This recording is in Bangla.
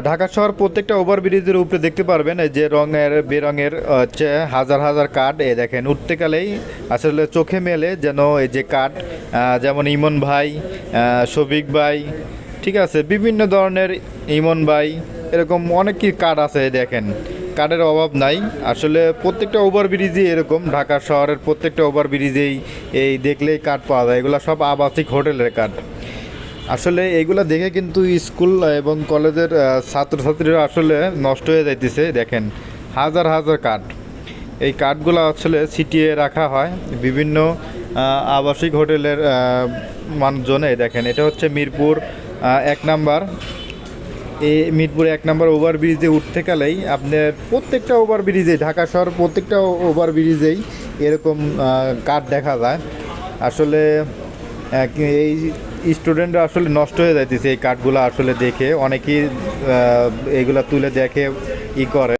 ঢাকা শহর প্রত্যেকটা ওভারব্রিজের উপরে দেখতে পারবেন এই যে রঙের বেরঙের হচ্ছে হাজার হাজার কাঠ এ দেখেন উঠতেকালেই আসলে চোখে মেলে যেন এই যে কাঠ যেমন ইমন ভাই, শফিক ভাই, ঠিক আছে, বিভিন্ন ধরনের ইমন ভাই, এরকম অনেক কি কাঠ আছে দেখেন, কাঠের অভাব নাই। আসলে প্রত্যেকটা ওভারব্রিজই এরকম, ঢাকা শহরের প্রত্যেকটা ওভারব্রিজেই এই দেখলেই কাঠ পাওয়া যায়, এগুলো সব আবাসিক হোটেলের কাঠ। আসলে এইগুলা দেখে কিন্তু স্কুল এবং কলেজের ছাত্রছাত্রীরা আসলে নষ্ট হয়ে যাইতেছে দেখেন, হাজার হাজার কাঠ। এই কাঠগুলো আসলে ছিটিয়ে রাখা হয় বিভিন্ন আবাসিক হোটেলের মানুষজনে দেখেন। এটা হচ্ছে মিরপুর 1 নাম্বার। এই মিরপুর 1 নাম্বার ওভারব্রিজে উঠতে গেলেই আপনার প্রত্যেকটা ওভারব্রিজে, ঢাকা শহর প্রত্যেকটা ওভারব্রিজেই এরকম কাঠ দেখা যায়। আসলে এই স্টুডেন্টরা আসলে নষ্ট হয়ে যাইতেছে এই কাঠগুলো আসলে দেখে, অনেকেই এইগুলা তুলে দেখে ই করে।